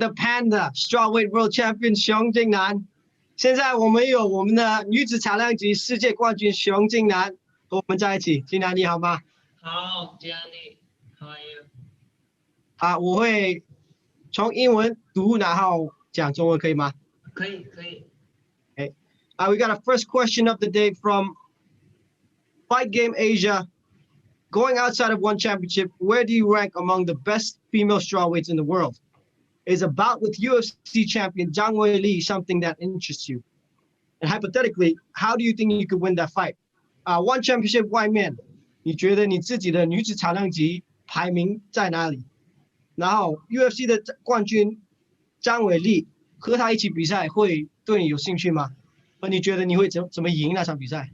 the Panda strawweight world champion Xiong Jingnan。现在我们有我们的女子重量级世界冠军Xiong Jingnan和我们在一起。Jingnan你好吗？好 ，Jenny，How are you？ 我会从英文读，然后讲中文，可以吗？可以，可以。Okay. We got a first question of the day from Fight Game Asia. Going outside of one championship, where do you rank among the best female strawweights in the world? Is a bout with UFC champion Zhang Weili something that interests you? And hypothetically, how do you think you could win that fight? One championship 外面，你觉得你自己的女子重量级排名在哪里？然后 UFC 的冠军张伟丽和他一起比赛会对你有兴趣吗？和你觉得你会怎么赢那场比赛？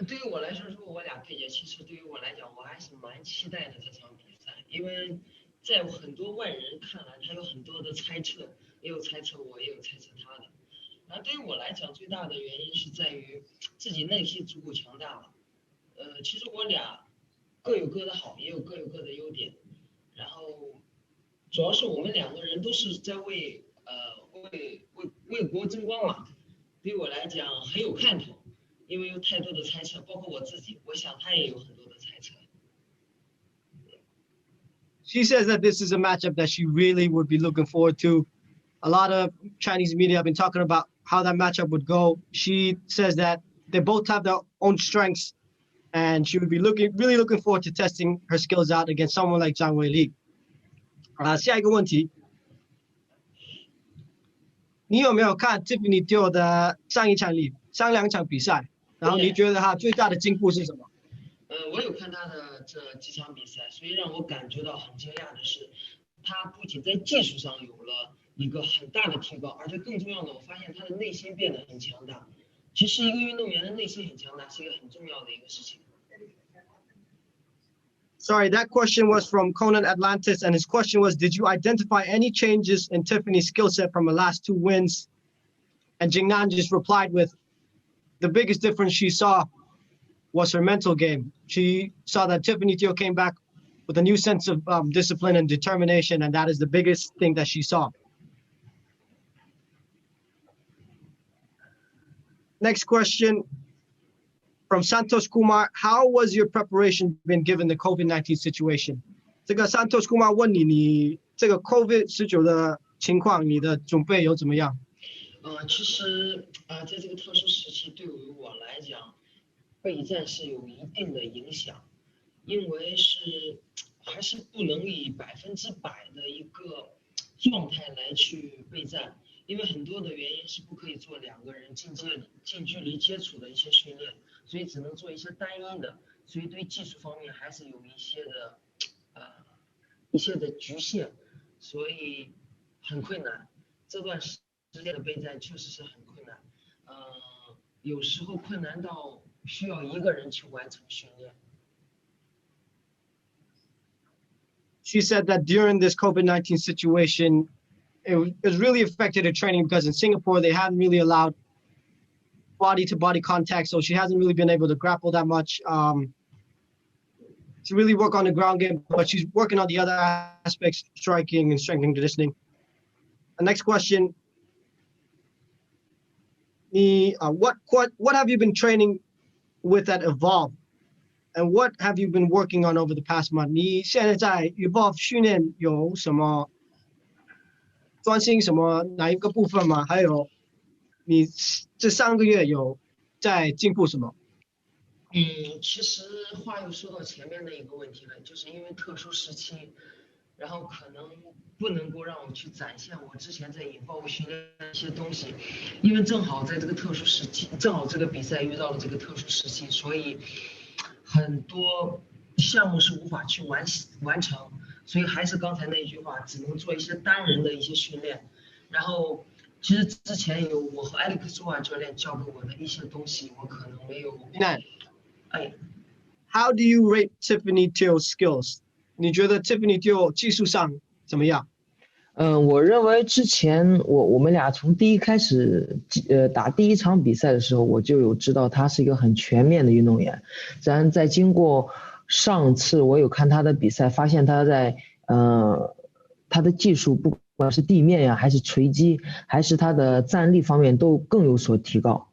对于我来说，如果我俩对决，其实对于我来讲，我还是蛮期待的这场比赛，因为在很多外人看来，他有很多的猜测，也有猜测我，也有猜测他的。然后对于我来讲，最大的原因是在于自己内心足够强大了。其实我俩各有各的好，也有各有各的优点。然后主要是我们两个人都是在为国争光嘛，对于我来讲很有看头。因为有太多的猜测，包括我自己，我想他也有很多的猜测。She says that this is a matchup that she really would be looking forward to. A lot of Chinese media have been talking about how that matchup would go. She says that they both have their own strengths, and she would be really looking forward to testing her skills out against someone like Zhang Weili. 下一个问题，你有没有看 Tiffany Teo 的上两场比赛？然后你觉得他最大的进步是什么？我有看他的这几场比赛，所以让我感觉到很惊讶的是，他不仅在技术上有了一个很大的提高，而且更重要的，我发现他的内心变得很强大。其实一个运动员的内心很强大是一个很重要的一个事情。Sorry, that question was from Conan Atlantis, and his question was, did you identify any changes in Tiffany's skill set from her last two wins? And Jingnan just replied with, the biggest difference she saw was her mental game. She saw that Tiffany Teo came back with a new sense of discipline and determination, and that is the biggest thing that she saw. Next question from Santosh Kumar. How was your preparation been given the COVID-19 situation? 这个 Santosh Kumar 问你这个 COVID-19 的情况，你的准备有怎么样？其实在这个特殊时期，对于我来讲，备战是有一定的影响，因为还是不能以100%的一个状态来去备战，因为很多的原因是不可以做两个人近距离接触的一些训练，所以只能做一些单一的，所以对技术方面还是有一些的局限，所以很困难。这段时间的备战确实是很困难，有时候困难到需要一个人去完成训练。She said that during this COVID-19 situation, it really affected her training because in Singapore, they hadn't really allowed body-to-body contact, so she hasn't really been able to grapple that much to really work on the ground game, but she's working on the other aspects, striking and strength and conditioning. The next question, what have you been training with at Evolve? And what have you been working on over the past month? 你现在在 Evolve 训练有什么专心什么哪一个部分吗？还有你这3个月有在进步什么？其实话又说到前面的一个问题了，就是因为特殊时期，然后可能不能够让我去展现我之前在Evolve训练的一些东西，因为正好在这个特殊时期，正好这个比赛遇到了这个特殊时期，所以很多项目是无法去完成，所以还是刚才那句话，只能做一些单人的一些训练。然后其实之前有我和艾利克苏瓦教练教给我的一些东西，我可能没有。How do you rate Tiffany Teo's skills? 你觉得 Tiffany Teo 技术上怎么样？我认为之前我们俩从第一开始打第一场比赛的时候，我就有知道他是一个很全面的运动员。然在经过上次我有看他的比赛，发现他在他的技术不不管是地面呀，还是锤击，还是他的站立方面都更有所提高。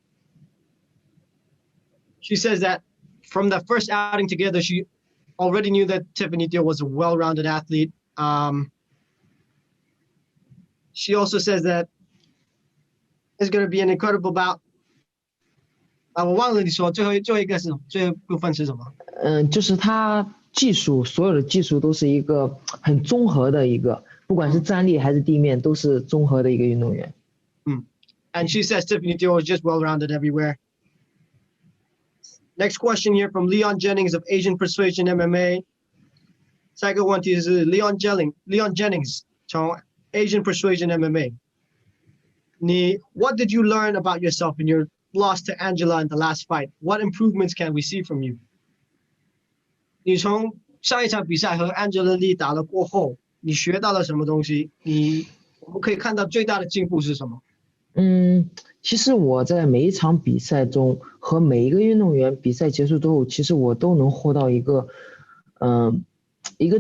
She says that from the first outing together, she already knew that Tiffany Teo was a well-rounded athlete. She also says that it's going to be an incredible bout. 我忘了你说最后一个是最后部分是什么？就是他所有的技术都是一个很综合的一个，不管是站立还是地面，都是综合的一个运动员。And she says Tiffany Teo is just well-rounded everywhere. Next question here from Leon Jennings of Asian Persuasion MMA. 下一个问题是 Leon Jennings 从 Asian Persuasion MMA. What did you learn about yourself in your loss to Angela in the last fight? What improvements can we see from you? 你从上一场比赛和 Angela Lee 打了过后，你学到了什么东西？我们可以看到最大的进步是什么？其实我在每一场比赛中和每一个运动员比赛结束之后，其实我都能获到一个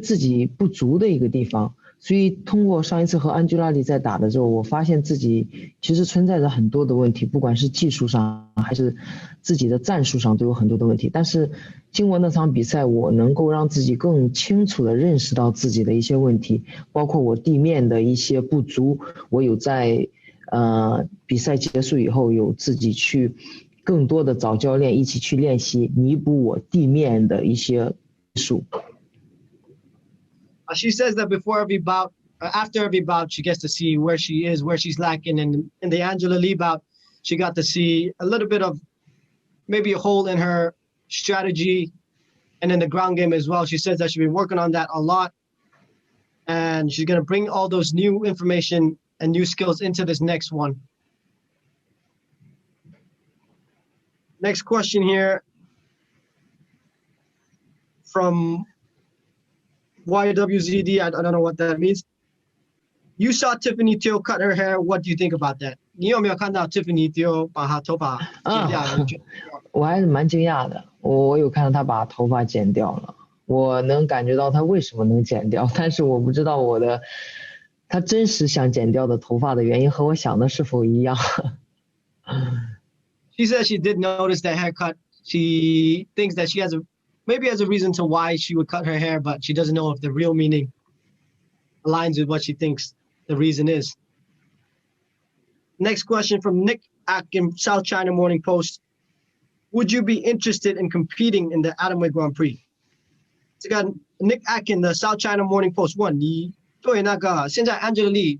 自己不足的一个地方。所以通过上一次和安吉拉里在打的时候，我发现自己其实存在着很多的问题，不管是技术上还是自己的战术上都有很多的问题。但是经过那场比赛，我能够让自己更清楚地认识到自己的一些问题，包括我地面的一些不足，我有在比赛结束以后有自己去更多的找教练一起去练习，弥补我地面的一些技术。She says that before every bout, after every bout, she gets to see where she is, where she's lacking. And in the Angela Lee bout, she got to see a little bit of maybe a hole in her strategy and in the ground game as well. She says that she's been working on that a lot. And she's going to bring all those new information and new skills into this next one. Next question here from YWZD. I don't know what that means. You saw Tiffany Teo cut her hair. What do you think about that? 你有没有看到 Tiffany Teo 把她头发剪掉？我还是蛮惊讶的。我有看到她把头发剪掉了，我能感觉到她为什么能剪掉，但是我不知道她真实想剪掉的头发的原因和我想的是否一样。She says she did notice that haircut. She thinks that she has a reason to why she would cut her hair, but she doesn't know if the real meaning aligns with what she thinks the reason is. Next question from Nick Atkin, South China Morning Post. Would you be interested in competing in the Atomweight Grand Prix? 这个 Nick Atkin 的 South China Morning Post 问你对那个现在 Angela Lee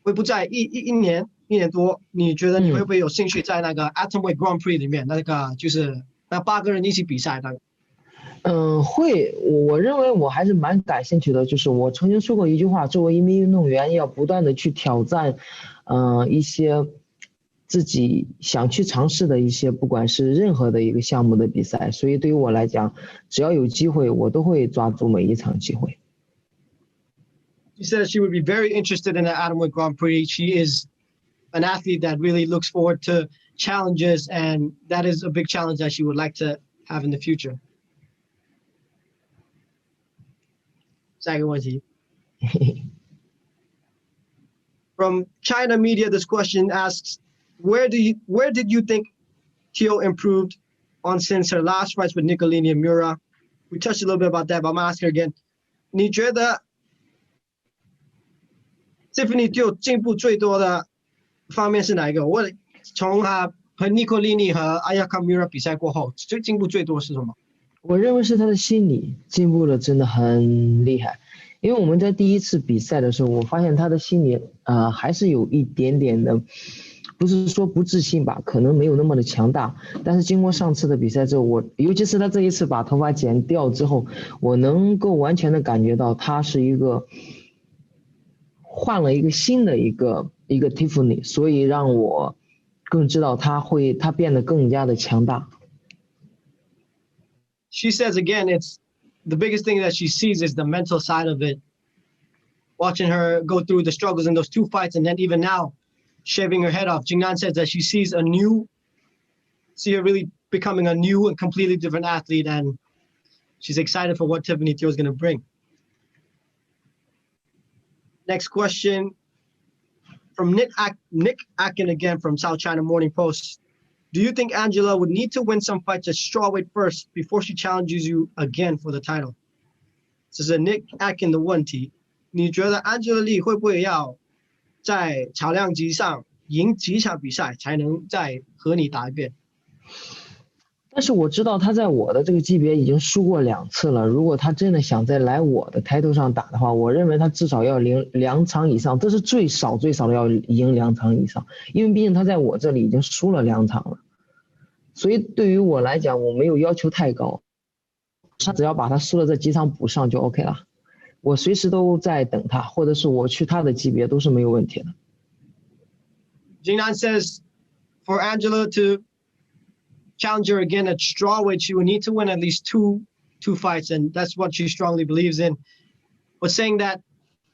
会不在一年多，你觉得你会不会有兴趣在那个 Atomweight Grand Prix 里面那个就是那8个人一起比赛的？会，我认为我还是蛮感兴趣的。就是我曾经说过一句话，作为一名运动员，要不断的去挑战，一些自己想去尝试的一些，不管是任何的一个项目的比赛。所以对于我来讲，只要有机会，我都会抓住每一场机会。She says she would be very interested in the Atomweight Grand Prix. She is an athlete that really looks forward to challenges, and that is a big challenge that she would like to have in the future. 下一个问题 From China Media, this question asks, where did you think Teo improved on since her last fights with Nicolini and Miura? We touched a little bit about that, but I'm gonna ask her again. 你觉得 Tiffany Teo 进步最多的方面是哪一个？我从她和 Nicolini 和 Ayaka Miura 比赛过后，进步最多是什么？我认为是他的心理进步了，真的很厉害。因为我们在第一次比赛的时候，我发现他的心理还是有一点点的，不是说不自信吧，可能没有那么的强大。但是经过上次的比赛之后，尤其是他这一次把头发剪掉之后，我能够完全的感觉到他是一个换了一个新的一个 Tiffany， 所以让我更知道他变得更加的强大。She says again, it's the biggest thing that she sees is the mental side of it. Watching her go through the struggles in those 2 fights, and then even now, shaving her head off. Jingnan says that she sees her really becoming a new and completely different athlete, and she's excited for what Tiffany Teo is going to bring. Next question from Nick Akin again from South China Morning Post. Do you think Angela would need to win some fights at strawweight first before she challenges you again for the title? 这是 Nick Akin 的问题。你觉得 Angela Lee 会不会要在草量级上赢几场比赛才能再和你打一遍？但是我知道他在我的这个级别已经输过2次了。如果他真的想再来我的抬头上打的话，我认为他至少要赢2场以上，这是最少的要赢2场以上，因为毕竟他在我这里已经输了2场了。所以对于我来讲，我没有要求太高，他只要把他输了这几场补上就 OK 了。我随时都在等他，或者是我去他的级别都是没有问题的。Jingnan says for Angela to challenge her again at strawweight, she would need to win at least two fights, and that's what she strongly believes in. But saying that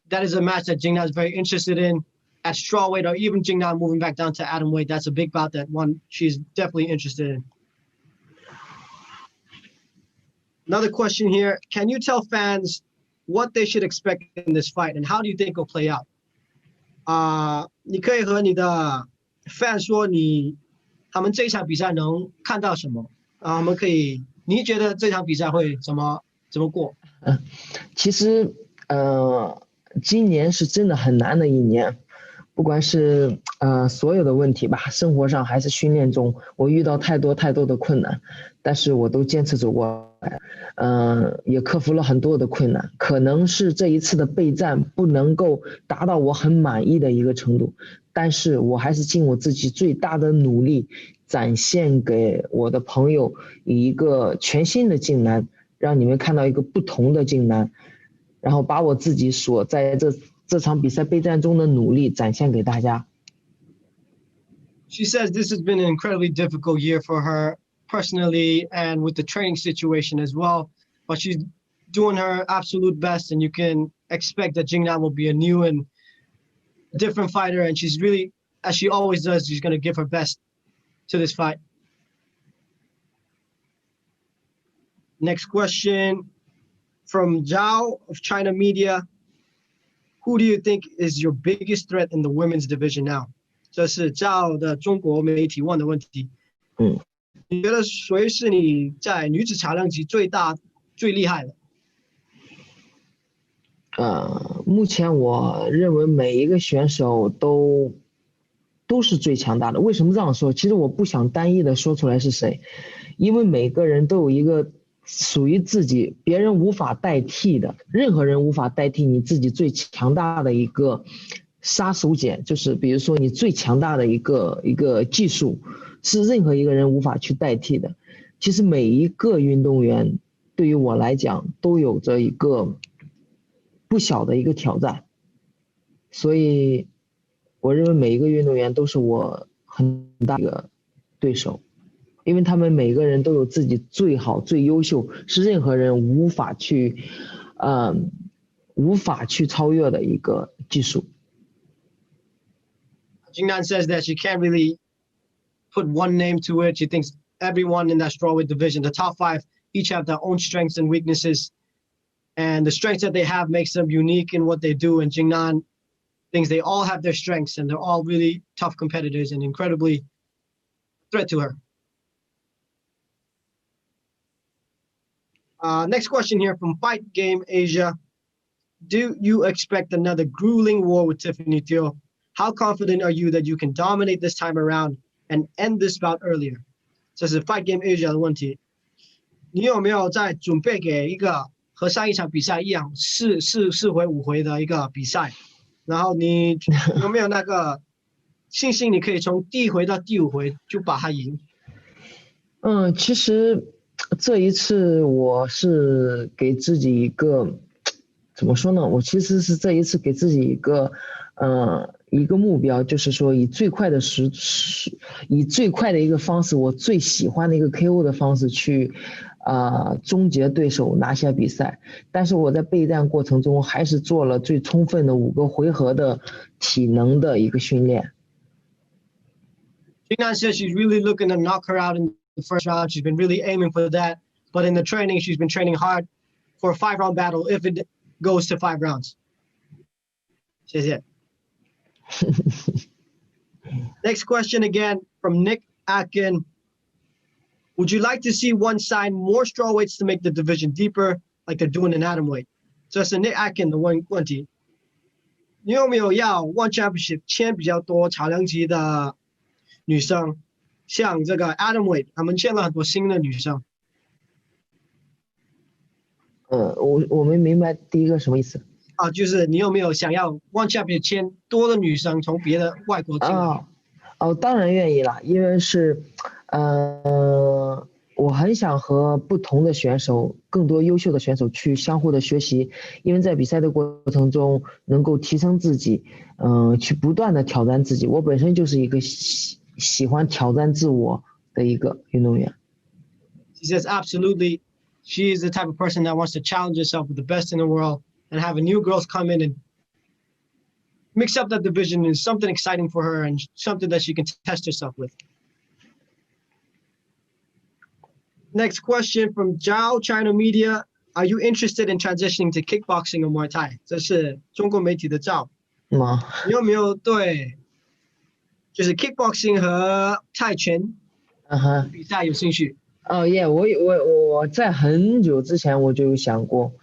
is a match that Jingnan is very interested in at strawweight, or even Jingnan moving back down to atomweight. That's a big bout that one she's definitely interested in. Another question here: can you tell fans what they should expect in this fight, and how do you think it'll play out? 你可以和你的 fans 说他们这一场比赛能看到什么？我们可以，你觉得这场比赛会怎么过？其实今年是真的很难的一年，不管是所有的问题吧，生活上还是训练中，我遇到太多的困难，但是我都坚持走过来，也克服了很多的困难。可能是这一次的备战不能够达到我很满意的一个程度，但是我还是尽我自己最大的努力，展现给我的朋友一个全新的靖南，让你们看到一个不同的靖南，然后把我自己所在这场比赛备战中的努力展现给大家。She says this has been an incredibly difficult year for her personally and with the training situation as well, but she's doing her absolute best, and you can expect that Jingnan will be a new and different fighter, and she's really, as she always does, she's going to give her best to this fight. Next question from Zhao of China Media. Who do you think is your biggest threat in the women's division now? 这是 Zhao 的中国媒体问的问题。你觉得谁是你在女子茶量级最大最厉害的？目前我认为每一个选手都是最强大的。为什么这样说？其实我不想单一的说出来是谁，因为每个人都有一个属于自己，别人无法代替的，任何人无法代替你自己最强大的一个杀手锏，就是比如说你最强大的一个技术，是任何一个人无法去代替的。其实每一个运动员对于我来讲都有着一个不小的一个挑战，所以我认为每一个运动员都是我很大的对手，因为他们每个人都有自己最好最优秀，是任何人无法去超越的一个技术。Jingnan says that she can't really put one name to it. She thinks everyone in that strawweight division, the top 5, each have their own strengths and weaknesses, and the strengths that they have makes them unique in what they do. And Jingnan thinks they all have their strengths, and they're all really tough competitors and incredibly threat to her. Next question here from Fight Game Asia. Do you expect another grueling war with Tiffany Teo? How confident are you that you can dominate this time around and end this bout earlier? 这是 Fight Game Asia 的问题。你有没有在准备给一个和上一场比赛一样4回5回的一个比赛？然后你有没有那个信心你可以从第1回到第5回就把它赢？其实这一次我是给自己一个怎么说呢？我其实是这一次给自己一个目标，就是说以最快的一个方式，我最喜欢的一个 KO 的方式去终结对手，拿下比赛。但是我在备战过程中还是做了最充分的5个回合的体能的一个训练。Jingnan says she's really looking to knock her out in the first round. She's been really aiming for that, but in the training, she's been training hard for a 5-round battle if it goes to 5 rounds. 谢谢。Next question again from Nick Atkin. Would you like to see one sign more strawweights to make the division deeper, like they're doing in atomweight? 这是 Nick Atkin 的问题。你有没有要 One Championship 签比较多超量级的女生，像这个 atomweight 他们签了很多新的女生。我没明白第一个什么意思。就是你有没有想要 One Championship 签多的女生从别的外国进来？当然愿意啦，因为是，我很想和不同的选手，更多优秀的选手去相互的学习，因为在比赛的过程中能够提升自己，去不断的挑战自己。我本身就是一个喜欢挑战自我的一个运动员。She says absolutely. She is the type of person that wants to challenge herself with the best in the world and have a new girls come in and mix up that division is something exciting for her and something that she can test herself with. Next question from Zhao China Media. Are you interested in transitioning to kickboxing or Muay Thai? 这是中国媒体的Zhao。你有没有对就是 kickboxing 和泰拳比赛有兴趣？我在很久之前我就有想过，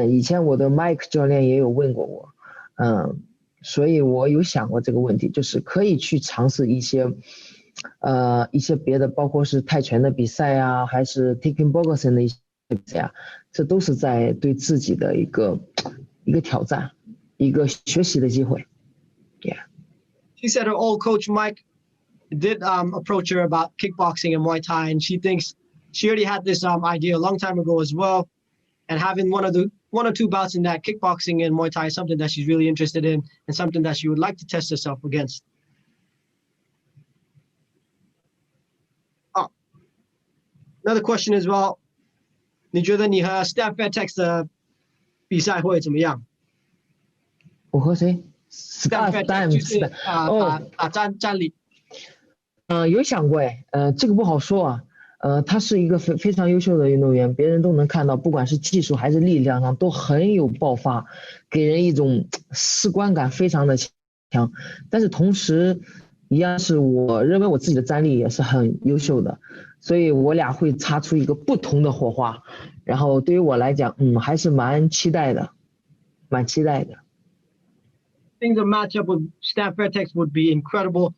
以前我的 Mike 教练也有问过我，所以我有想过这个问题，就是可以去尝试一些别的，包括是泰拳的比赛啊，还是 kickboxing 的一些比赛啊，这都是在对自己的一个挑战，一个学习的机会。Yeah. She said her old coach Mike did approach her about kickboxing and Muay Thai, and she thinks she already had this idea a long time ago as well, and having one or two bouts in that kickboxing and Muay Thai is something that she's really interested in and something that she would like to test herself against. Another question as well. 你觉得你和 Steph Fairtex 的比赛会怎么样？我和谁 ？Steph Fairtex 就是战力。有想过这个不好说啊。他是一个非常优秀的运动员，别人都能看到，不管是技术还是力量上都很有爆发，给人一种视观感非常的强。但是同时，一样是我认为我自己的战力也是很优秀的，所以我俩会擦出一个不同的火花。然后对于我来讲，还是蛮期待的。I think the matchup with Steph Fairtex would be incredible.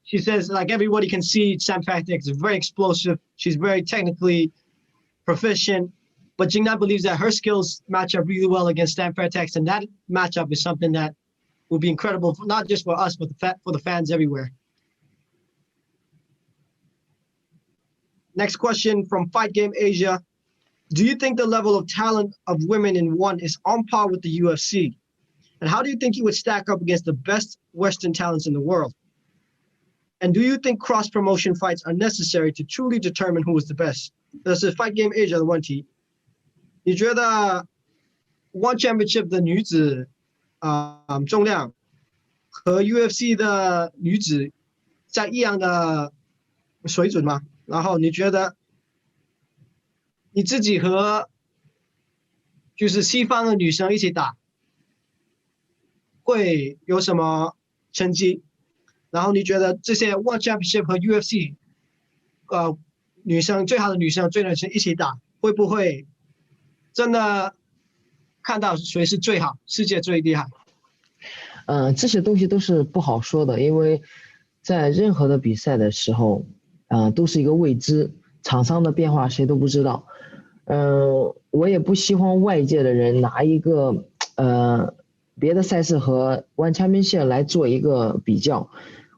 She says, like everybody can see, Sam Fairtex is very explosive. She's very technically proficient. But Jingnan believes that her skills match up really well against Sam Fairtex. And that matchup is something that will be incredible, not just for us, but for the fans everywhere. Next question from Fight Game Asia. Do you think the level of talent of women in ONE is on par with the UFC? And how do you think you would stack up against the best Western talents in the world? And do you think cross-promotion fights are necessary to truly determine who is the best? 这是 Fight Game Asia 的问题。你觉得 One Championship 的女子重量和 UFC 的女子在一样的水准吗？然后你觉得你自己和就是西方的女生一起打会有什么成绩？然后你觉得这些 One Championship 和 UFC 女生最好的女生最能一起打，会不会真的看到谁是最好，世界最厉害？这些东西都是不好说的，因为在任何的比赛的时候，都是一个未知，场上的变化谁都不知道。我也不希望外界的人拿一个别的赛事和 One Championship 来做一个比较。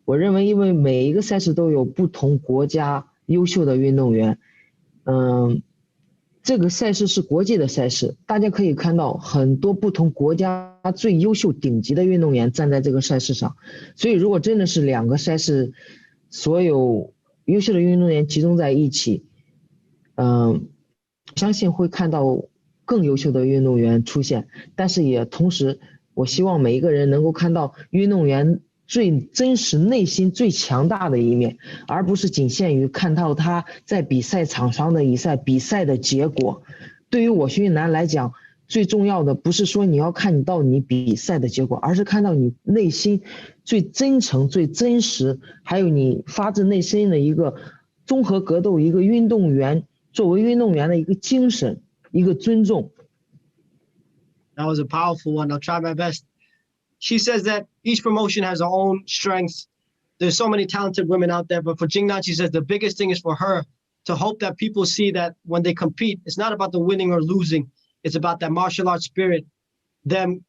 我认为因为每一个赛事都有不同国家优秀的运动员，这个赛事是国际的赛事，大家可以看到很多不同国家最优秀顶级的运动员站在这个赛事上，所以如果真的是两个赛事所有优秀的运动员集中在一起，相信会看到更优秀的运动员出现，但是也同时我希望每一个人能够看到运动员最真实内心最强大的一面，而不是仅限于看到他在比赛场上的比赛的结果。对于我徐云南来讲，最重要的不是说你要看到你比赛的结果，而是看到你内心最真诚、最真实，还有你发自内心的一个综合格斗，一个运动员作为运动员的一个精神，一个尊重。That was a powerful one. I'll try my best. She says that each promotion has their own strengths. There's so many talented women out there, but for Jingnan, she says the biggest thing is for her to hope that people see that when they compete, it's not about the winning or losing. It's about that martial arts spirit, them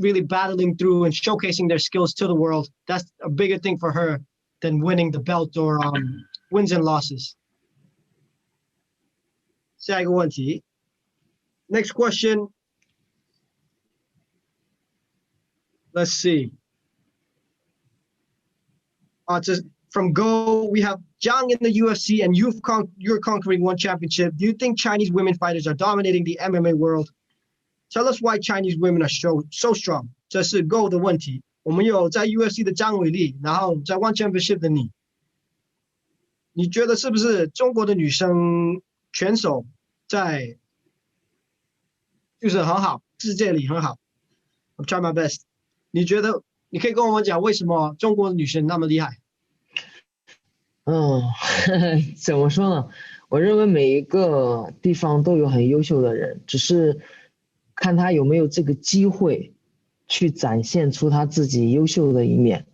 really battling through and showcasing their skills to the world. That's a bigger thing for her than winning the belt or wins and losses. 下一个问题 Next question. Let's see. Just from Go, we have Zhang in the UFC, and you're conquering one championship. Do you think Chinese women fighters are dominating the MMA world? Tell us why Chinese women are so strong. 这是 Go 的问题。我们有在 UFC 的张伟丽，然后在 One Championship 的你，你觉得是不是中国的女生拳手在就是很好，世界里很好 ？I'm trying my best. 你觉得你可以跟我们讲为什么中国的女生那么厉害？怎么说呢？我认为每一个地方都有很优秀的人，只是看他有没有这个机会去展现出他自己优秀的一面。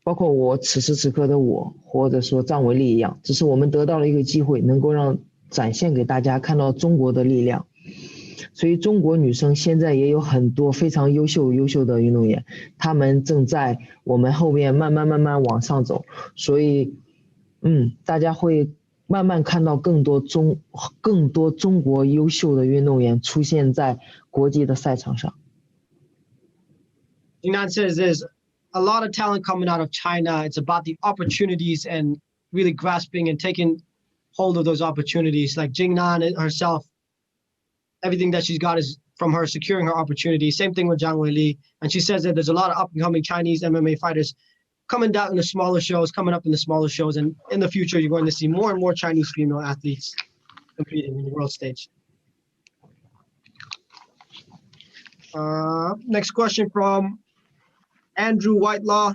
包括我此时此刻的我，或者说张伟丽一样，只是我们得到了一个机会，能够展现给大家看到中国的力量。所以中国女生现在也有很多非常优秀的运动员，她们正在我们后面慢慢往上走。所以大家会慢慢看到更多中国优秀的运动员出现在国际的赛场上。Jingnan says there's a lot of talent coming out of China. It's about the opportunities and really grasping and taking hold of those opportunities. Like Jingnan herself, everything that she's got is from her securing her opportunities. Same thing with Zhang Weili. And she says that there's a lot of up-and-coming Chinese MMA fighters coming down in the smaller shows, coming up in the smaller shows. And in the future, you're going to see more and more Chinese female athletes competing in the world stage. Next question from Andrew Whitelaw.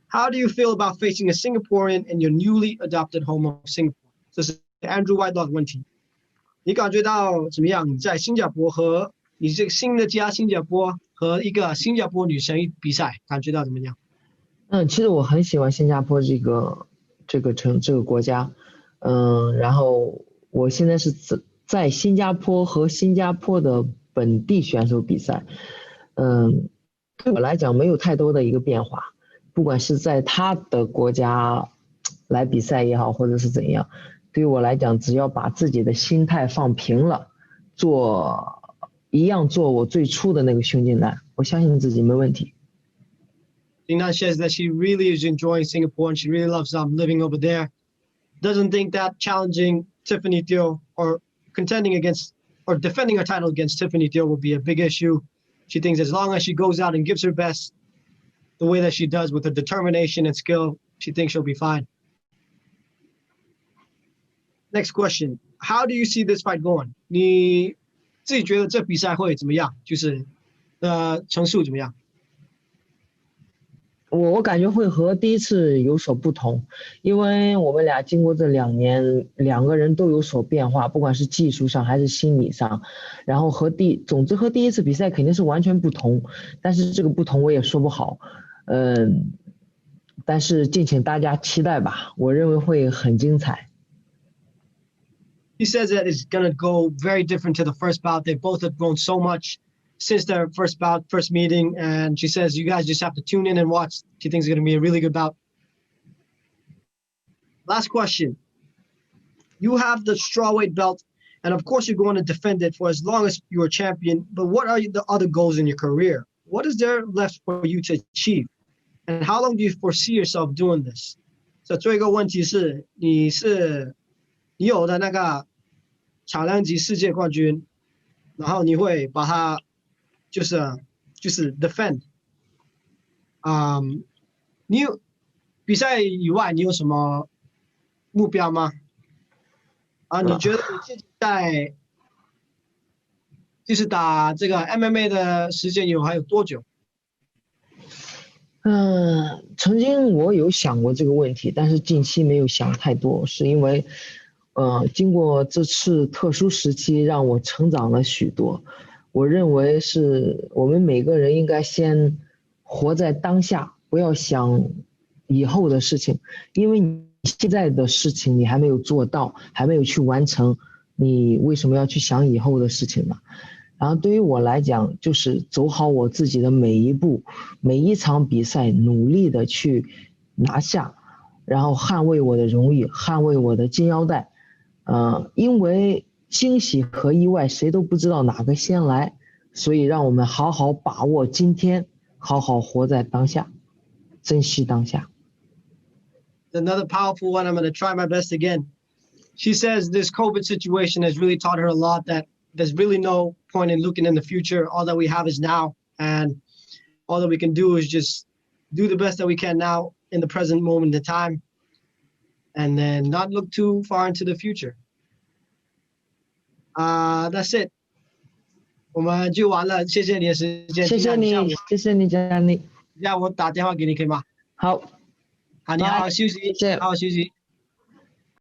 How do you feel about facing a Singaporean in your newly adopted home of Singapore? 这是 Andrew Whitelaw 的问题。你感觉到怎么样？你在新加坡和你这个新的家新加坡和一个新加坡女生比赛，感觉到怎么样？其实我很喜欢新加坡这个国家，然后我现在是在新加坡和新加坡的本地选手比赛，对我来讲没有太多的一个变化，不管是在他的国家来比赛也好，或者是怎样，对于我来讲，只要把自己的心态放平了，做我最初的那个Xiong Jingnan，我相信自己没问题。Jingnan says that she really is enjoying Singapore and she really loves living over there. Doesn't think that challenging Tiffany Teo or contending against or defending her title against Tiffany Teo will be a big issue. She thinks as long as she goes out and gives her best the way that she does with her determination and skill, she thinks she'll be fine. Next question. How do you see this fight going? 你自己觉得这比赛会怎么样？就是成数怎么样？我感觉会和第一次有所不同，因为我们俩经过这2年，两个人都有所变化，不管是技术上还是心理上，然后总之和第一次比赛肯定是完全不同，但是这个不同我也说不好，但是敬请大家期待吧，我认为会很精彩。He says that it's going to go very different to the first bout. They both have grown so much since their first meeting. And she says, you guys just have to tune in and watch. She thinks it's going to be a really good bout. Last question. You have the strawweight belt, and of course you're going to defend it for as long as you're a champion. But what are the other goals in your career? What is there left for you to achieve? And how long do you foresee yourself doing this? So 最后一个问题是，你有的那个trọng量级世界冠军，然后你会把它就是 defend。你有比赛以外，你有什么目标吗？你觉得你自己在就是打这个 MMA 的时间还有多久？曾经我有想过这个问题，但是近期没有想太多，是因为，经过这次特殊时期，让我成长了许多。我认为是我们每个人应该先活在当下，不要想以后的事情，因为你现在的事情你还没有做到，还没有去完成，你为什么要去想以后的事情呢？然后对于我来讲，就是走好我自己的每一步，每一场比赛努力的去拿下，然后捍卫我的荣誉，捍卫我的金腰带。因为惊喜和意外谁都不知道哪个先来，所以让我们好好把握今天，好好活在当下，珍惜当下。Another powerful one. I'm going to try my best again. She says this COVID situation has really taught her a lot, that there's really no point in looking in the future. All that we have is now. And all that we can do is just do the best that we can now in the present moment in time. And then not look too far into the future. That's it. 我们就完了，谢谢你的时间。谢谢你，谢谢你，佳妮。让我打电话给你可以吗？好。好，你好好休息，谢谢。好好休息。